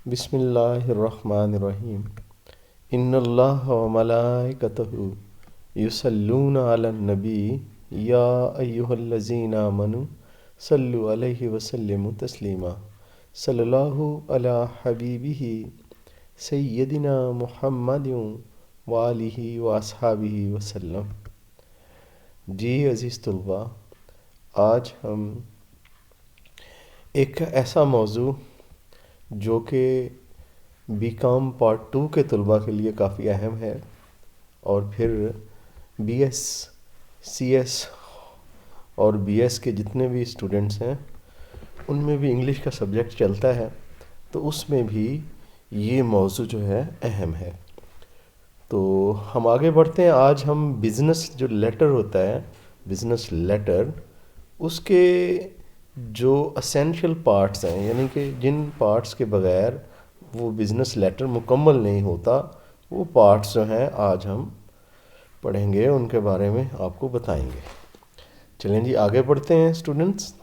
बिस्मिल्लाहिर्रहमानिर्रहीम। इन्नल्लाह व मलाइकतहु युसल्लूना अलन नबी या अय्युहल्लज़ीना आमनु सल्लु अलैहि वसल्लिमु तस्लीमा। सल्लल्लाहु अला हबीबिही सय्यदिना मुहम्मदिन व आलिहि व अस्हाबिहि वसल्लम। जी अज़ीज़ तलबा, आज हम एक ऐसा मौजू जो कि बीकॉम पार्ट 2 के तलबा के लिए काफ़ी अहम है, और फिर बीएस, सीएस और बीएस के जितने भी स्टूडेंट्स हैं उनमें भी इंग्लिश का सब्जेक्ट चलता है, तो उसमें भी ये मौजू जो है अहम है। तो हम आगे बढ़ते हैं। आज हम बिज़नेस जो लेटर होता है, बिज़नेस लेटर, उसके जो असेंशियल पार्ट्स हैं, यानी कि जिन पार्ट्स के बगैर वो बिज़नेस लेटर मुकम्मल नहीं होता, वो पार्ट्स जो हैं आज हम पढ़ेंगे, उनके बारे में आपको बताएंगे। चलें जी, आगे बढ़ते हैं students.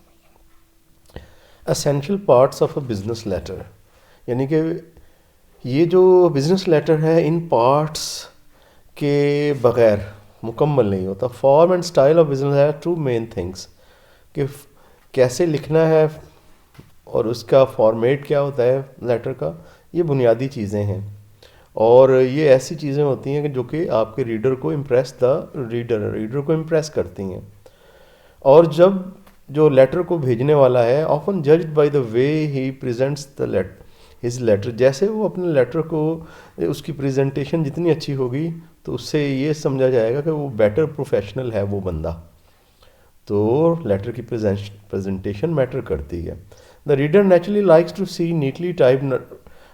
Essential parts of a business letter, यानी कि ये जो बिज़नेस लेटर है इन पार्ट्स के बगैर मुकम्मल नहीं होता। Form and style of business है टू मेन थिंग्स, कि कैसे लिखना है और उसका फॉर्मेट क्या होता है लेटर का, ये बुनियादी चीज़ें हैं। और ये ऐसी चीज़ें होती हैं कि जो कि आपके रीडर को रीडर को इम्प्रेस करती हैं। और जब जो लेटर को भेजने वाला है, often judged by the way he presents the his letter, जैसे वो अपने लेटर को, उसकी प्रेजेंटेशन जितनी अच्छी होगी तो उससे ये समझा जाएगा कि वो बेटर प्रोफेशनल है वो बंदा। तो लेटर की प्रेजेंटेशन मैटर करती है। The reader naturally likes to see neatly type.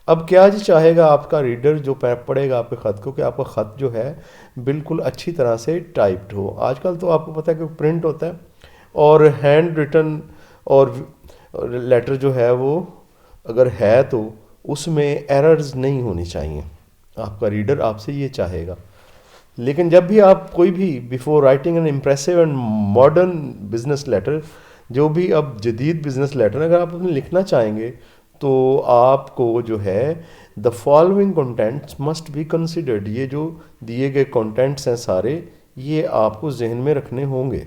अब क्या जी चाहेगा आपका रीडर जो पढ़ेगा आपके ख़त को, कि आपका ख़त जो है बिल्कुल अच्छी तरह से टाइप्ड हो। आजकल तो आपको पता है कि प्रिंट होता है, और हैंड रिटन और लेटर जो है वो अगर है तो उसमें एरर्स नहीं होनी चाहिए। आपका रीडर आपसे ये चाहेगा। लेकिन जब भी आप कोई भी before writing an impressive and modern business letter, जो भी अब जदीद बिजनेस लेटर अगर आप उसमें लिखना चाहेंगे, तो आपको जो है the following contents must be considered, ये जो दिए गए कंटेंट्स हैं सारे, ये आपको जहन में रखने होंगे।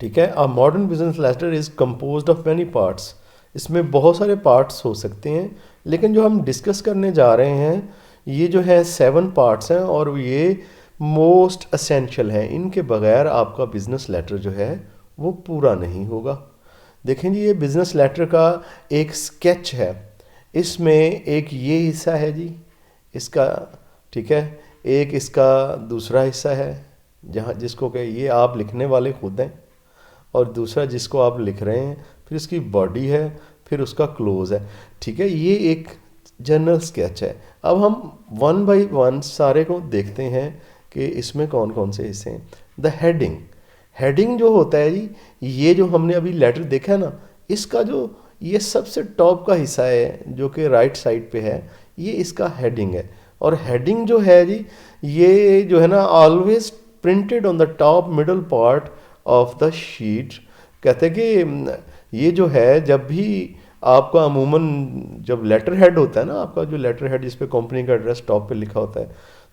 ठीक है। A modern business letter is composed of many parts, इसमें बहुत सारे पार्ट्स हो सकते हैं, लेकिन जो हम डिस्कस करने जा रहे हैं ये जो है 7 पार्ट्स हैं, और ये मोस्ट असेंशियल हैं। इनके बगैर आपका बिज़नेस लेटर जो है वो पूरा नहीं होगा। देखें जी, ये बिज़नेस लेटर का एक स्केच है। इसमें एक ये हिस्सा है जी इसका, ठीक है, एक इसका दूसरा हिस्सा है जहाँ जिसको कि ये आप लिखने वाले खुद हैं, और दूसरा जिसको आप लिख रहे हैं, फिर इसकी बॉडी है, फिर उसका क्लोज है। ठीक है, ये एक जनरल स्केच है। अब हम 1 बाय 1 सारे को देखते हैं कि इसमें कौन कौन से हिस्से हैं। द हेडिंग, हेडिंग जो होता है जी, ये जो हमने अभी लेटर देखा है ना, इसका जो ये सबसे टॉप का हिस्सा है जो कि राइट साइड पे है, ये इसका हेडिंग है। और हेडिंग जो है जी, ये जो है ना always printed on the top middle part of the sheet. कहते हैं कि ये जो है जब भी आपका अमूमन जब लेटर हेड होता है ना, आपका जो लेटर हेड जिस पे कंपनी का एड्रेस टॉप पे लिखा होता है,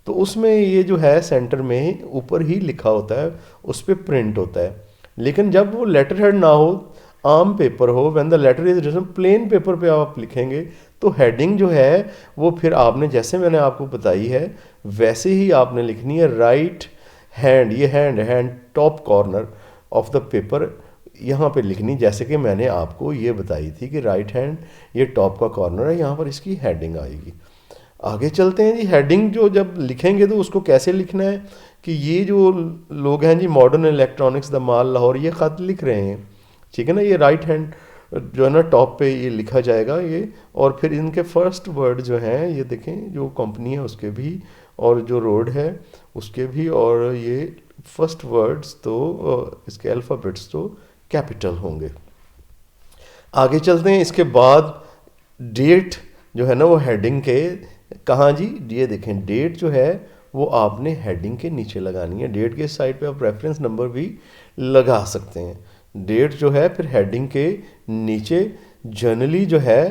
तो उसमें ये जो है सेंटर में ऊपर ही लिखा होता है, उस पर प्रिंट होता है। लेकिन जब वो लेटर हेड ना हो, आम पेपर हो, when the letter is written, plain paper पे आप लिखेंगे, तो हेडिंग जो है वो फिर आपने जैसे मैंने आपको बताई है वैसे ही आपने लिखनी है। राइट हैंड, ये hand top corner of the paper यहाँ पे लिखनी, जैसे कि मैंने आपको ये बताई थी कि राइट हैंड ये टॉप का कॉर्नर है, यहाँ पर इसकी हेडिंग आएगी। आगे चलते हैं जी। हेडिंग जो जब लिखेंगे तो उसको कैसे लिखना है, कि ये जो लोग हैं जी मॉडर्न इलेक्ट्रॉनिक्स द माल लाहौर, ये ख़त लिख रहे हैं, ठीक है ना, ये राइट हैंड जो है ना टॉप पे ये लिखा जाएगा ये, और फिर इनके फर्स्ट वर्ड जो हैं ये देखें, जो कंपनी है उसके भी और जो रोड है उसके भी, और ये फर्स्ट वर्ड्स तो इसके अल्फ़ाबेट्स तो कैपिटल होंगे। आगे चलते हैं। इसके बाद डेट जो है ना वो हेडिंग के कहाँ जी, ये देखें डेट जो है वो आपने हेडिंग के नीचे लगानी है। डेट के साइड पे आप रेफरेंस नंबर भी लगा सकते हैं। डेट जो है फिर हेडिंग के नीचे जनरली जो है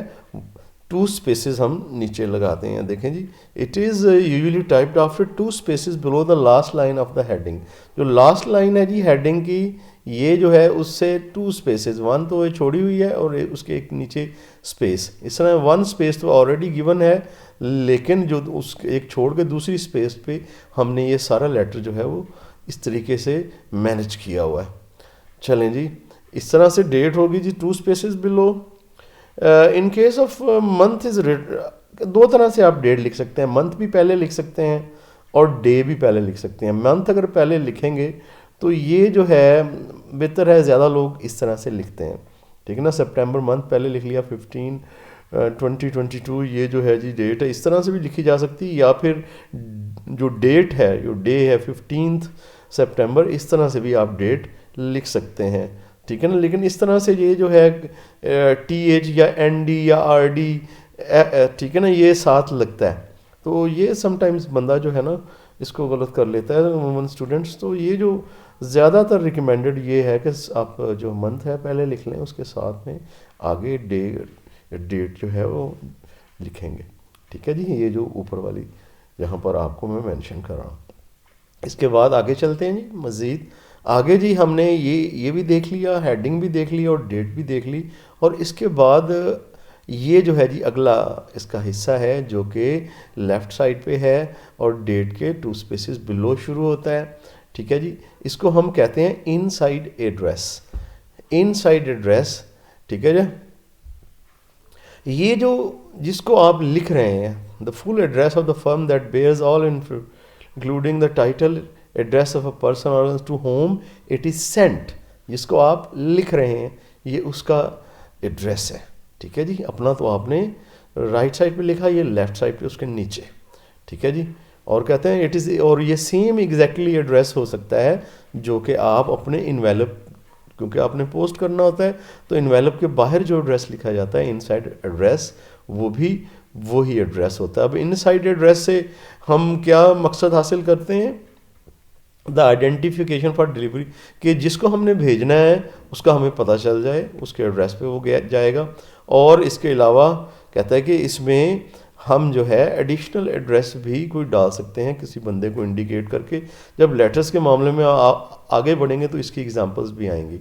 टू स्पेसेस हम नीचे लगाते हैं। देखें जी, it is usually typed after two spaces below the last line of the heading. जो लास्ट लाइन है जी हेडिंग की, ये जो है उससे टू स्पेसेस, वन तो ये छोड़ी हुई है और उसके एक नीचे स्पेस, इस तरह वन स्पेस तो ऑलरेडी गिवन है, लेकिन जो उस एक छोड़ के दूसरी स्पेस पे हमने ये सारा लेटर जो है वो इस तरीके से मैनेज किया हुआ है। चलें जी, इस तरह से डेट होगी जी two spaces below. In case of month is, दो तरह से आप डेट लिख सकते हैं, मंथ भी पहले लिख सकते हैं और डे भी पहले लिख सकते हैं। मंथ अगर पहले लिखेंगे तो ये जो है बेहतर है, ज़्यादा लोग इस तरह से लिखते हैं, ठीक है ना। सितंबर मंथ पहले लिख लिया 15/2022, ये जो है जी डेट है, इस तरह से भी लिखी जा सकती है, या फिर जो डेट है, जो डे है 15 सितंबर, इस तरह से भी आप डेट लिख सकते हैं, ठीक है ना। लेकिन इस तरह से ये जो है TH या ND या RD, ठीक है ना, ये साथ लगता है, तो ये समटाइम्स बंदा जो है ना इसको गलत कर लेता है वुमन स्टूडेंट्स। तो ये जो ज़्यादातर रिकमेंडेड ये है कि आप जो मंथ है पहले लिख लें, उसके साथ में आगे डेट जो है वो लिखेंगे, ठीक है जी। ये जो ऊपर वाली यहाँ पर आपको मैं मेंशन कर रहा हूँ। इसके बाद आगे चलते हैं जी मज़ीद आगे जी। हमने ये भी देख लिया, हेडिंग भी देख ली और डेट भी देख ली, और इसके बाद ये जो है जी अगला इसका हिस्सा है जो कि लेफ़्ट साइड पे है और डेट के टू स्पेसेस बिलो शुरू होता है, ठीक है जी। इसको हम कहते हैं इनसाइड एड्रेस, इनसाइड एड्रेस, ठीक है जी। ये जो जिसको आप लिख रहे हैं, the full address of the firm that bears all including the title, address of a person or to whom it is sent, जिसको आप लिख रहे हैं ये उसका एड्रेस है, ठीक है जी। अपना तो आपने राइट साइड पे लिखा, ये लेफ़्ट साइड पे उसके नीचे, ठीक है जी। और कहते हैं इट इज़, और ये सेम एग्जैक्टली एड्रेस हो सकता है जो कि आप अपने इन्वेलप, क्योंकि आपने पोस्ट करना होता है तो इन्वेलप के बाहर जो एड्रेस लिखा जाता है इनसाइड एड्रेस, वो भी वही एड्रेस होता है। अब इनसाइड एड्रेस से हम क्या मकसद हासिल करते हैं, द आइडेंटिफिकेशन फॉर डिलीवरी, कि जिसको हमने भेजना है उसका हमें पता चल जाए, उसके एड्रेस पे वो जाएगा। और इसके अलावा कहता है कि इसमें हम जो है एडिशनल एड्रेस भी कोई डाल सकते हैं किसी बंदे को इंडिकेट करके। जब लेटर्स के मामले में आगे बढ़ेंगे तो इसकी एग्जांपल्स भी आएंगी।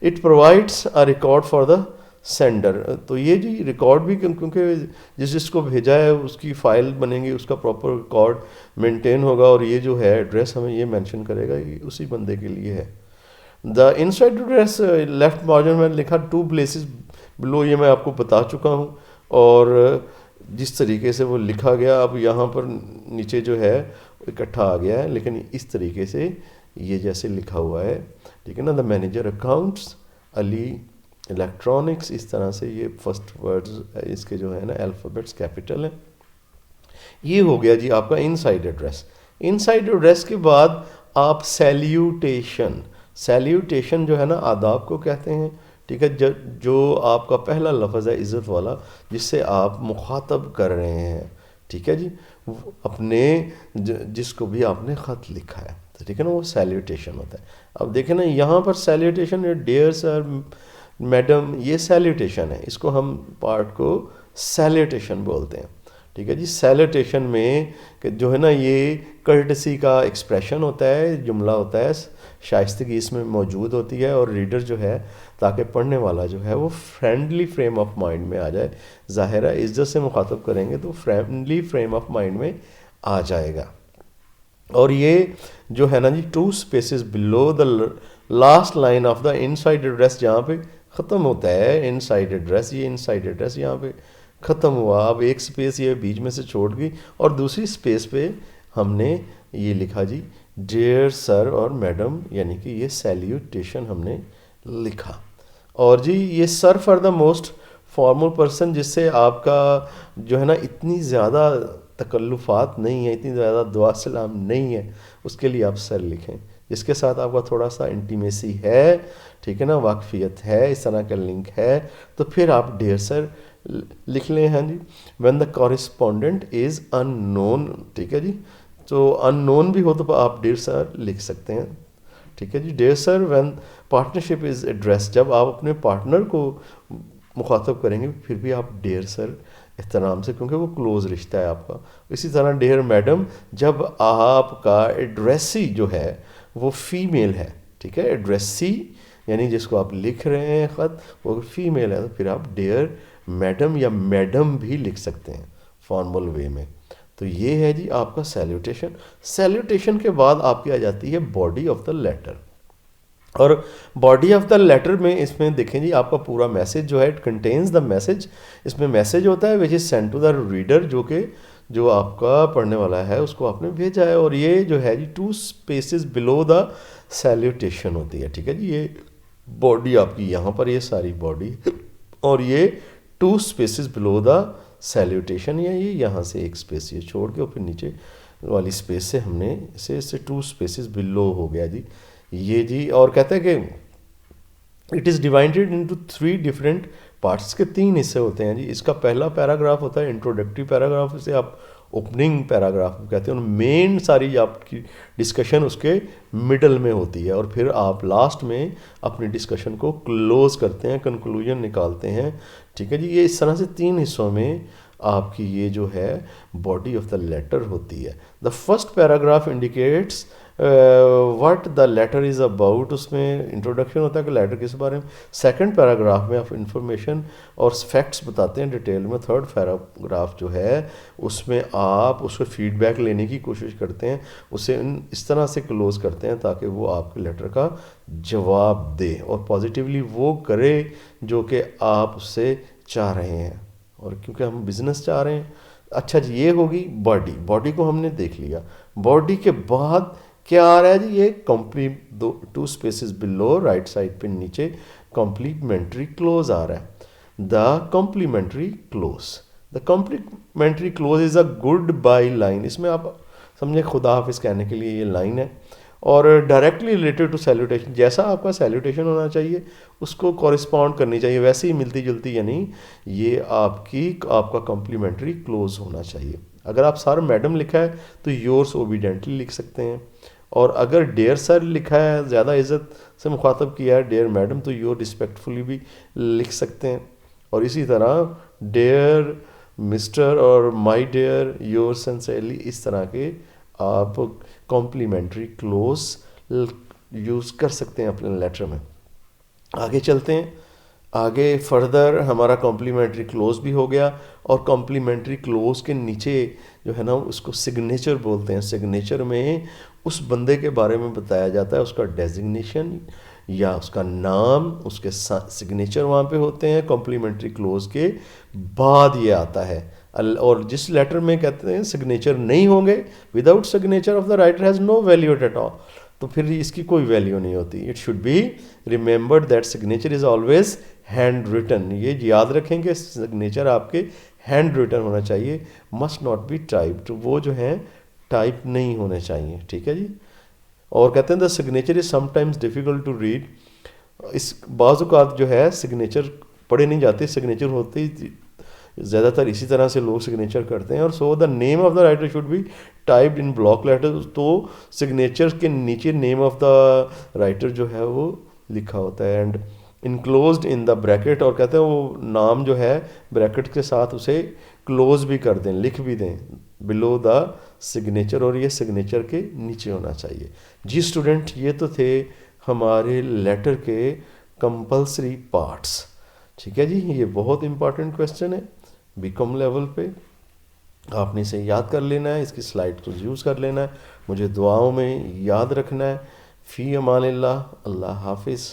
It provides a record for the sender, तो ये जी रिकॉर्ड भी, क्योंकि जिसको भेजा है उसकी फ़ाइल बनेगी, उसका प्रॉपर रिकॉर्ड मेंटेन होगा, और ये जो है एड्रेस हमें ये मेंशन करेगा ये उसी बंदे के लिए है। The inside address left margin में लिखा टू प्लेसेस बिलो, ये मैं आपको बता चुका हूँ, और जिस तरीके से वो लिखा गया, अब यहाँ पर नीचे जो है इकट्ठा आ गया है, लेकिन इस तरीके से ये जैसे लिखा हुआ है, ठीक है ना। The manager accounts Ali electronics, इस तरह से ये फर्स्ट वर्ड्स इसके जो है ना अल्फ़ाबेट्स कैपिटल है। ये हो गया जी आपका इनसाइड एड्रेस। इनसाइड एड्रेस के बाद आप सैल्यूटेशन, सैल्यूटेशन जो है ना आदाब को कहते हैं, ठीक है। जो आपका पहला लफ्ज़ है इज़्ज़त वाला, जिससे आप मुखातब कर रहे हैं, ठीक है जी, अपने जिसको भी आपने ख़त लिखा है, तो ठीक है ना, वो सैल्यूटेशन होता है। अब देखें ना यहाँ पर सैल्यूटेशन, डियर सर मैडम, ये सैल्यूटेशन है, इसको हम पार्ट को सैल्यूटेशन बोलते हैं, ठीक है जी। सैल्यूटेशन में जो है ना ये कर्टसी का एक्सप्रेशन होता है, जुमला होता है, शाइस्तगी इसमें मौजूद होती है, और रीडर जो है ताकि पढ़ने वाला जो है वो फ्रेंडली फ्रेम ऑफ माइंड में आ जाए। ज़ाहिर है इज्जत से मुखातब करेंगे तो फ्रेंडली फ्रेम ऑफ माइंड में आ जाएगा। और ये जो है ना जी two spaces below the last line of the inside address, जहाँ पे ख़त्म होता है इनसाइड एड्रेस, ये इनसाइड एड्रेस यहाँ पे ख़त्म हुआ। अब एक स्पेस ये बीच में से छोड़ गई और दूसरी स्पेस पे हमने ये लिखा जी डियर सर और मैडम, यानी कि ये सैल्यूटेशन हमने लिखा। और जी ये sir for the most formal person, जिससे आपका जो है ना इतनी ज़्यादा तकल्लुफ़ात नहीं है, इतनी ज़्यादा दुआ सलाम नहीं है, उसके लिए आप सर लिखें। जिसके साथ आपका थोड़ा सा इंटीमेसी है, ठीक है ना, वाकफियत है, इस तरह का लिंक है, तो फिर आप डियर सर लिख लें। हाँ जी, व्हेन द कॉरिस्पोंडेंट इज़ अननोन, ठीक है जी, तो अननोन भी हो तो आप डियर सर लिख सकते हैं, ठीक है जी। Dear sir when partnership is address, जब आप अपने पार्टनर को मुखातब करेंगे फिर भी आप डियर सर एहतराम से, क्योंकि वो क्लोज़ रिश्ता है आपका। इसी तरह डियर मैडम, जब आपका एड्रेसी जो है वो फीमेल है, ठीक है, एड्रेसी यानी जिसको आप लिख रहे हैं ख़त वो फीमेल है, तो फिर आप डियर मैडम या मैडम भी लिख सकते हैं फॉर्मल वे में। तो ये है जी आपका सैल्यूटेशन। सैल्यूटेशन के बाद आपकी आ जाती है बॉडी ऑफ द लेटर। और बॉडी ऑफ द लेटर में इसमें देखें जी आपका पूरा मैसेज जो है, इट कंटेन्स द मैसेज। इसमें मैसेज होता है which is send to the reader, जो आपका पढ़ने वाला है उसको आपने भेजा है। और ये जो है जी 2 स्पेसेस बिलो द सैल्यूटेशन होती है, ठीक है जी। ये बॉडी आपकी यहाँ पर, ये सारी बॉडी, और ये 2 स्पेसेस बिलो द सैल्यूटेशन, या ये यहाँ से एक स्पेस ये छोड़ के और फिर नीचे वाली स्पेस से हमने इसे 2 स्पेसेस बिलो हो गया जी ये जी। और कहते हैं कि it is divided into 3 different parts के 3 हिस्से होते हैं जी। इसका पहला पैराग्राफ होता है इंट्रोडक्टरी पैराग्राफ, इसे आप ओपनिंग पैराग्राफ कहते हैं। और मेन सारी आपकी डिस्कशन उसके मिडल में होती है, और फिर आप लास्ट में अपनी डिस्कशन को क्लोज करते हैं, कंक्लूजन निकालते हैं, ठीक है जी। ये इस तरह से 3 हिस्सों में आपकी ये जो है बॉडी ऑफ द लेटर होती है। The first paragraph indicates what the letter is about, उसमें इंट्रोडक्शन होता है कि लेटर किस बारे में। सेकंड पैराग्राफ में आप इंफॉर्मेशन और फैक्ट्स बताते हैं डिटेल में। थर्ड पैराग्राफ जो है उसमें आप उसको फीडबैक लेने की कोशिश करते हैं, उसे इस तरह से क्लोज करते हैं ताकि वो आपके लेटर का जवाब दे और पॉजिटिवली वो करे जो कि आप उससे चाह रहे हैं। और क्योंकि हम बिज़नेस चाह रहे हैं। अच्छा जी, ये होगी बॉडी। बॉडी को हमने देख लिया। बॉडी के बाद क्या आ रहा है जी, ये complete 2 spaces below right side पे नीचे कॉम्प्लीमेंट्री क्लोज आ रहा है। The complimentary close, the complimentary close is a good by line. इसमें आप समझे खुदा हाफिज़ कहने के लिए ये लाइन है, और डायरेक्टली रिलेटेड टू सैल्यूटेशन, जैसा आपका सैल्यूटेशन होना चाहिए उसको कॉरिस्पॉन्ड करनी चाहिए, वैसे ही मिलती जुलती, यानी ये आपका कॉम्प्लीमेंट्री क्लोज होना चाहिए। अगर आप सर मैडम लिखा है तो योर्स ओबीडेंटली लिख सकते हैं, और अगर डेयर सर लिखा है, ज़्यादा इज्जत से मुखातब किया है डेयर मैडम, तो योर रिस्पेक्टफुली भी लिख सकते हैं। और इसी तरह डेयर मिस्टर और माय डेयर, योर सिंसियरली, इस तरह के आप कॉम्प्लीमेंट्री क्लोज यूज़ कर सकते हैं अपने लेटर में। आगे चलते हैं। आगे फर्दर हमारा कॉम्प्लीमेंट्री क्लोज भी हो गया, और कॉम्प्लीमेंट्री क्लोज के नीचे जो है ना उसको सिग्नेचर बोलते हैं। सिग्नेचर में उस बंदे के बारे में बताया जाता है, उसका डेजिग्नेशन या उसका नाम, उसके सिग्नेचर वहाँ पे होते हैं। कॉम्प्लीमेंट्री क्लोज के बाद ये आता है। और जिस लेटर में कहते हैं सिग्नेचर नहीं होंगे, without signature of the writer has no value at all, तो फिर इसकी कोई वैल्यू नहीं होती। It should be remembered that signature is always hand written. ये याद रखें कि सिग्नेचर आपके हैंड रिटन होना चाहिए, मस्ट नॉट बी टाइप्ड, वो जो हैं टाइप नहीं होने चाहिए, ठीक है जी। और कहते हैं the signature is sometimes difficult to read. इस बाज़ जो है सिग्नेचर पढ़े नहीं जाते, सिग्नेचर होते ही ज़्यादातर इसी तरह से लोग सिग्नेचर करते हैं। और so the name of the writer should be typed in block letter, तो सिग्नेचर के नीचे नेम ऑफ द राइटर जो है वो लिखा होता है, and enclosed in the bracket. और कहते हैं वो नाम जो है ब्रैकेट के साथ उसे क्लोज भी कर दें, लिख भी दें बिलो द सिग्नेचर, और ये सिग्नेचर के नीचे होना चाहिए जी। स्टूडेंट, ये तो थे हमारे लेटर के कंपल्सरी पार्ट्स, ठीक है जी। ये बहुत इंपॉर्टेंट क्वेश्चन है बीकॉम लेवल पे, आपने इसे याद कर लेना है, इसकी स्लाइड को यूज़ कर लेना है, मुझे दुआओं में याद रखना है। फ़ी अमानिल्लाह, अल्लाह हाफिज़।